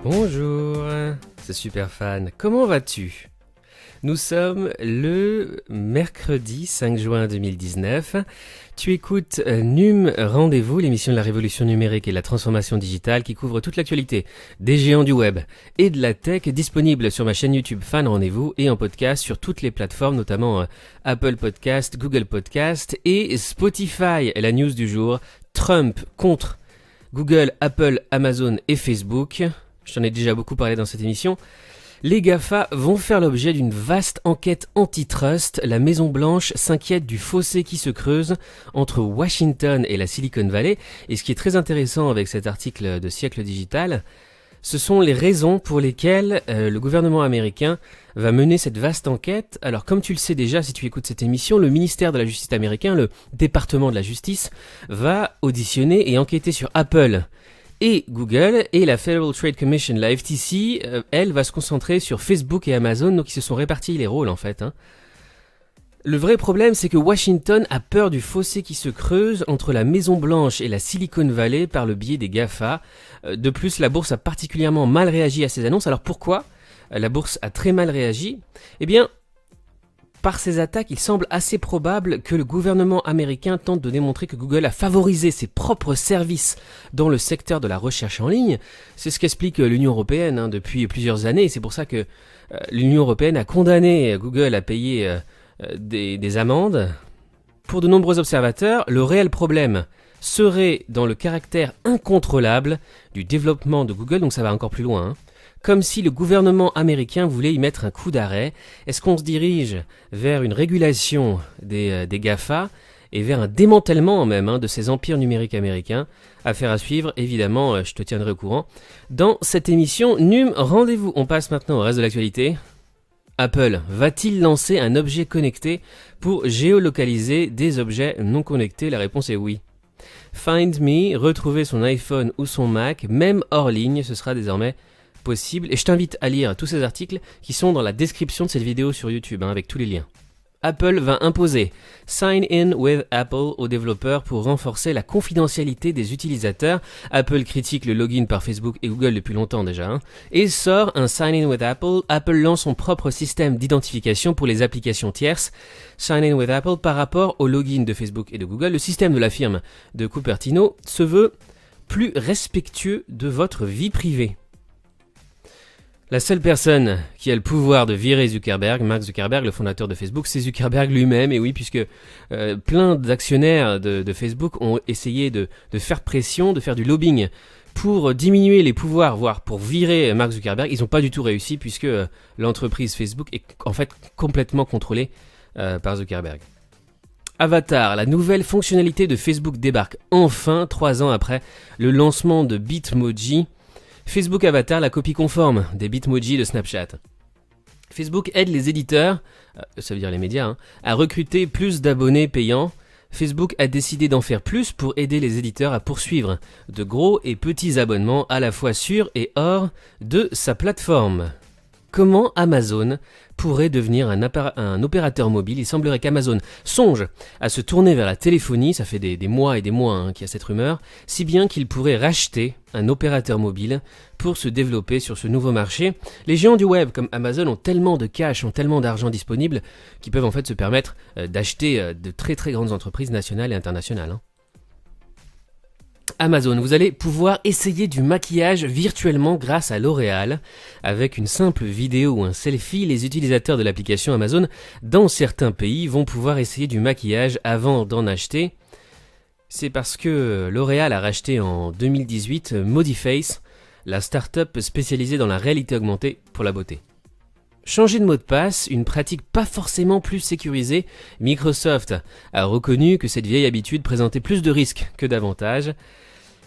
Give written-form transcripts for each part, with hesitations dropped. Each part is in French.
Bonjour, c'est Superfan. Comment vas-tu ? Nous sommes le mercredi 5 juin 2019. Tu écoutes NUM Rendez-vous, l'émission de la révolution numérique et de la transformation digitale qui couvre toute l'actualité des géants du web et de la tech, disponible sur ma chaîne YouTube Fan Rendez-vous et en podcast sur toutes les plateformes, notamment Apple Podcast, Google Podcast et Spotify. Et la news du jour, Trump contre Google, Apple, Amazon et Facebook. Je t'en ai déjà beaucoup parlé dans cette émission. Les GAFA vont faire l'objet d'une vaste enquête antitrust. La Maison-Blanche s'inquiète du fossé qui se creuse entre Washington et la Silicon Valley. Et ce qui est très intéressant avec cet article de Siècle Digital, ce sont les raisons pour lesquelles le gouvernement américain va mener cette vaste enquête. Alors comme tu le sais déjà si tu écoutes cette émission, le ministère de la Justice américain, le département de la Justice, va auditionner et enquêter sur Apple et Google, et la Federal Trade Commission, la FTC, elle va se concentrer sur Facebook et Amazon, donc ils se sont répartis les rôles en fait. Le vrai problème, c'est que Washington a peur du fossé qui se creuse entre la Maison-Blanche et la Silicon Valley par le biais des GAFA. De plus, la bourse a particulièrement mal réagi à ces annonces. Alors pourquoi la bourse a très mal réagi ? Eh bien, par ces attaques, il semble assez probable que le gouvernement américain tente de démontrer que Google a favorisé ses propres services dans le secteur de la recherche en ligne. C'est ce qu'explique l'Union européenne depuis plusieurs années. Et c'est pour ça que l'Union européenne a condamné Google à payer des amendes. Pour de nombreux observateurs, le réel problème serait dans le caractère incontrôlable du développement de Google, donc ça va encore plus loin, comme si le gouvernement américain voulait y mettre un coup d'arrêt. Est-ce qu'on se dirige vers une régulation des GAFA et vers un démantèlement même de ces empires numériques américains? Affaire à suivre, évidemment, je te tiendrai au courant dans cette émission NUM Rendez-vous. On passe maintenant au reste de l'actualité. Apple va-t-il lancer un objet connecté pour géolocaliser des objets non connectés? La réponse est oui. Find Me, retrouver son iPhone ou son Mac, même hors ligne, ce sera désormais possible. Et je t'invite à lire tous ces articles qui sont dans la description de cette vidéo sur YouTube, avec tous les liens. Apple va imposer Sign In with Apple aux développeurs pour renforcer la confidentialité des utilisateurs. Apple critique le login par Facebook et Google depuis longtemps déjà, et sort un Sign In with Apple. Apple lance son propre système d'identification pour les applications tierces. Sign In with Apple par rapport au login de Facebook et de Google. Le système de la firme de Cupertino se veut plus respectueux de votre vie privée. La seule personne qui a le pouvoir de virer Zuckerberg, Mark Zuckerberg, le fondateur de Facebook, c'est Zuckerberg lui-même. Et oui, puisque plein d'actionnaires de Facebook ont essayé de faire pression, de faire du lobbying pour diminuer les pouvoirs, voire pour virer Mark Zuckerberg. Ils n'ont pas du tout réussi puisque l'entreprise Facebook est en fait complètement contrôlée par Zuckerberg. Avatar, la nouvelle fonctionnalité de Facebook débarque enfin 3 ans après le lancement de Bitmoji. Facebook Avatar, la copie conforme des Bitmoji de Snapchat. Facebook aide les éditeurs, ça veut dire les médias, à recruter plus d'abonnés payants. Facebook a décidé d'en faire plus pour aider les éditeurs à poursuivre de gros et petits abonnements à la fois sur et hors de sa plateforme. Comment Amazon pourrait devenir un opérateur mobile? Il semblerait qu'Amazon songe à se tourner vers la téléphonie, ça fait des mois et des mois qu'il y a cette rumeur, si bien qu'il pourrait racheter un opérateur mobile pour se développer sur ce nouveau marché. Les géants du web comme Amazon ont tellement de cash, ont tellement d'argent disponible qu'ils peuvent en fait se permettre d'acheter de très très grandes entreprises nationales et internationales. Amazon, vous allez pouvoir essayer du maquillage virtuellement grâce à L'Oréal. Avec une simple vidéo ou un selfie, les utilisateurs de l'application Amazon dans certains pays vont pouvoir essayer du maquillage avant d'en acheter. C'est parce que L'Oréal a racheté en 2018 Modiface, la start-up spécialisée dans la réalité augmentée pour la beauté. Changer de mot de passe, une pratique pas forcément plus sécurisée, Microsoft a reconnu que cette vieille habitude présentait plus de risques que d'avantages.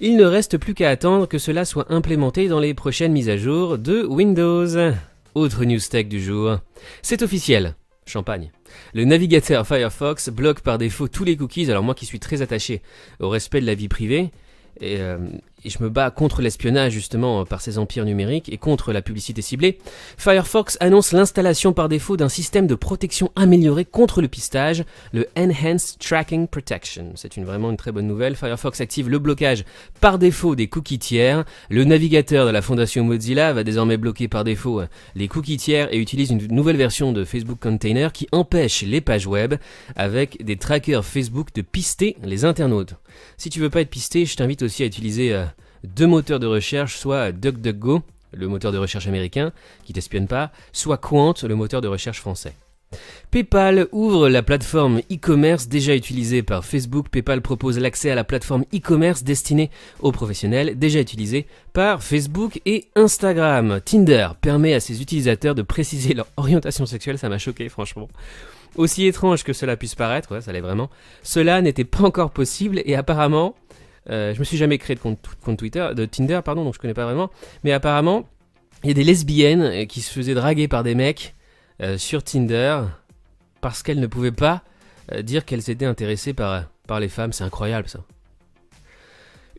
Il ne reste plus qu'à attendre que cela soit implémenté dans les prochaines mises à jour de Windows. Autre news tech du jour, c'est officiel, champagne. Le navigateur Firefox bloque par défaut tous les cookies. Alors moi qui suis très attaché au respect de la vie privée, et je me bats contre l'espionnage justement par ces empires numériques et contre la publicité ciblée, Firefox annonce l'installation par défaut d'un système de protection amélioré contre le pistage, le Enhanced Tracking Protection. C'est vraiment une très bonne nouvelle. Firefox active le blocage par défaut des cookies tiers. Le navigateur de la fondation Mozilla va désormais bloquer par défaut les cookies tiers et utilise une nouvelle version de Facebook Container qui empêche les pages web avec des trackers Facebook de pister les internautes. Si tu veux pas être pisté, je t'invite aussi à utiliser deux moteurs de recherche, soit DuckDuckGo, le moteur de recherche américain qui t'espionne pas, soit Qwant, le moteur de recherche français. PayPal ouvre la plateforme e-commerce déjà utilisée par Facebook. PayPal propose l'accès à la plateforme e-commerce destinée aux professionnels déjà utilisée par Facebook et Instagram. Tinder permet à ses utilisateurs de préciser leur orientation sexuelle, ça m'a choqué franchement. Aussi étrange que cela puisse paraître, ouais, ça l'est vraiment, cela n'était pas encore possible et apparemment, je me suis jamais créé de compte Tinder, donc je connais pas vraiment, mais apparemment, il y a des lesbiennes qui se faisaient draguer par des mecs sur Tinder parce qu'elles ne pouvaient pas dire qu'elles étaient intéressées par les femmes, c'est incroyable ça.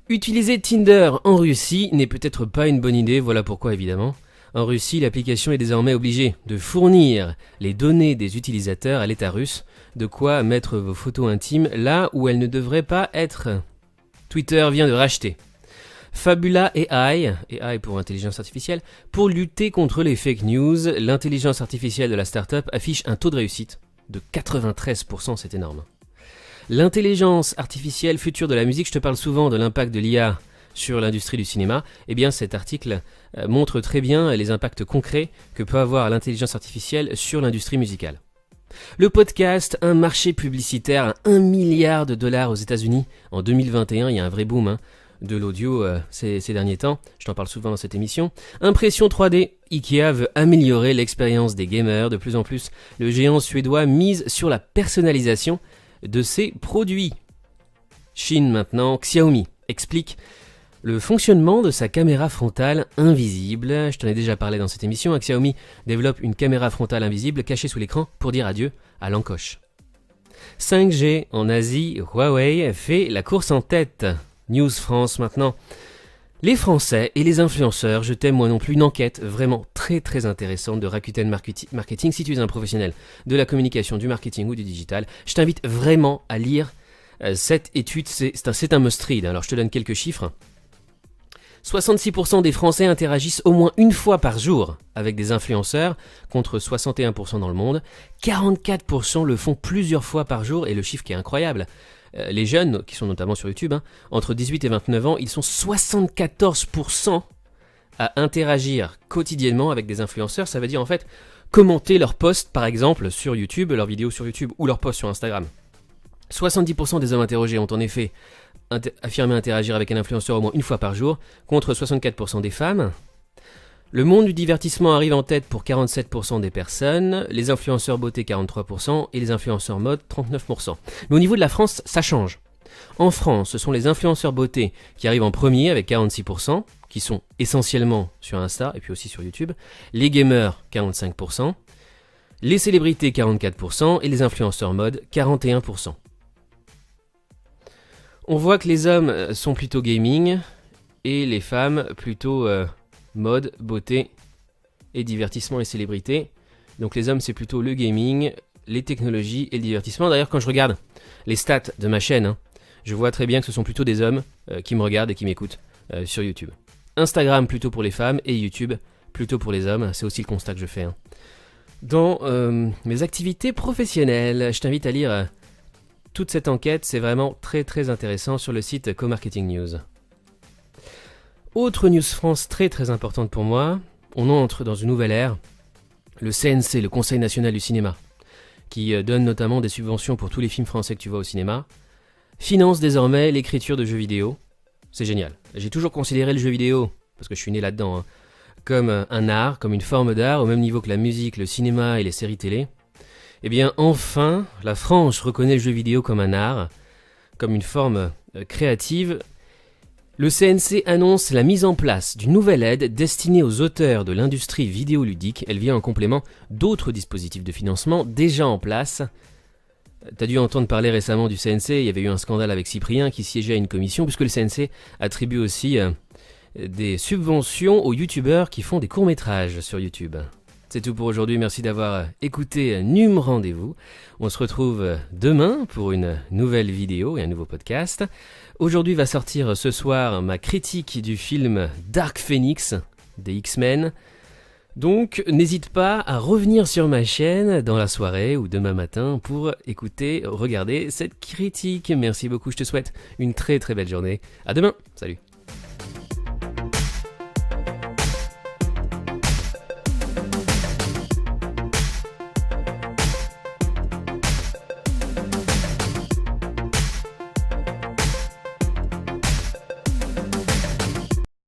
Utiliser Tinder en Russie n'est peut-être pas une bonne idée, voilà pourquoi évidemment. En Russie, l'application est désormais obligée de fournir les données des utilisateurs à l'État russe, de quoi mettre vos photos intimes là où elles ne devraient pas être. Twitter vient de racheter Fabula AI pour intelligence artificielle, pour lutter contre les fake news. L'intelligence artificielle de la startup affiche un taux de réussite de 93%, c'est énorme. L'intelligence artificielle future de la musique, je te parle souvent de l'impact de l'IA sur l'industrie du cinéma, eh bien cet article montre très bien les impacts concrets que peut avoir l'intelligence artificielle sur l'industrie musicale. Le podcast, un marché publicitaire à 1 milliard de dollars aux États-Unis. En 2021, il y a un vrai boom de l'audio ces derniers temps, je t'en parle souvent dans cette émission. Impression 3D, Ikea veut améliorer l'expérience des gamers. De plus en plus, le géant suédois mise sur la personnalisation de ses produits. Chine maintenant, Xiaomi explique le fonctionnement de sa caméra frontale invisible. Je t'en ai déjà parlé dans cette émission. Xiaomi développe une caméra frontale invisible cachée sous l'écran pour dire adieu à l'encoche. 5G en Asie, Huawei fait la course en tête. News France maintenant. Les Français et les influenceurs, je t'aime moi non plus, une enquête vraiment très très intéressante de Rakuten Marketing. Si tu es un professionnel de la communication, du marketing ou du digital, je t'invite vraiment à lire cette étude. C'est un must-read. Alors je te donne quelques chiffres. 66% des Français interagissent au moins une fois par jour avec des influenceurs, contre 61% dans le monde. 44% le font plusieurs fois par jour, et le chiffre qui est incroyable, les jeunes, qui sont notamment sur YouTube, entre 18 et 29 ans, ils sont 74% à interagir quotidiennement avec des influenceurs. Ça veut dire en fait commenter leurs posts par exemple sur YouTube, leurs vidéos sur YouTube ou leurs posts sur Instagram. 70% des hommes interrogés ont en effet affirmé interagir avec un influenceur au moins une fois par jour, contre 64% des femmes. Le monde du divertissement arrive en tête pour 47% des personnes, les influenceurs beauté 43% et les influenceurs mode 39%. Mais au niveau de la France, ça change. En France, ce sont les influenceurs beauté qui arrivent en premier avec 46%, qui sont essentiellement sur Insta et puis aussi sur YouTube, les gamers 45%, les célébrités 44% et les influenceurs mode 41%. On voit que les hommes sont plutôt gaming et les femmes plutôt mode, beauté et divertissement et célébrité. Donc les hommes c'est plutôt le gaming, les technologies et le divertissement. D'ailleurs quand je regarde les stats de ma chaîne, je vois très bien que ce sont plutôt des hommes qui me regardent et qui m'écoutent sur YouTube. Instagram plutôt pour les femmes et YouTube plutôt pour les hommes. C'est aussi le constat que je fais. Dans mes activités professionnelles, je t'invite à lire toute cette enquête, c'est vraiment très très intéressant sur le site Co-Marketing News. Autre news France très très importante pour moi, on entre dans une nouvelle ère, le CNC, le Conseil National du Cinéma, qui donne notamment des subventions pour tous les films français que tu vois au cinéma, finance désormais l'écriture de jeux vidéo. C'est génial. J'ai toujours considéré le jeu vidéo, parce que je suis né là-dedans, comme un art, comme une forme d'art, au même niveau que la musique, le cinéma et les séries télé. Eh bien, enfin, la France reconnaît le jeu vidéo comme un art, comme une forme créative. Le CNC annonce la mise en place d'une nouvelle aide destinée aux auteurs de l'industrie vidéoludique. Elle vient en complément d'autres dispositifs de financement déjà en place. T'as dû entendre parler récemment du CNC, il y avait eu un scandale avec Cyprien qui siégeait à une commission, puisque le CNC attribue aussi des subventions aux youtubeurs qui font des courts-métrages sur YouTube. C'est tout pour aujourd'hui, merci d'avoir écouté NUM Rendez-vous. On se retrouve demain pour une nouvelle vidéo et un nouveau podcast. Aujourd'hui va sortir ce soir ma critique du film Dark Phoenix des X-Men. Donc n'hésite pas à revenir sur ma chaîne dans la soirée ou demain matin pour regarder cette critique. Merci beaucoup, je te souhaite une très très belle journée. À demain, salut.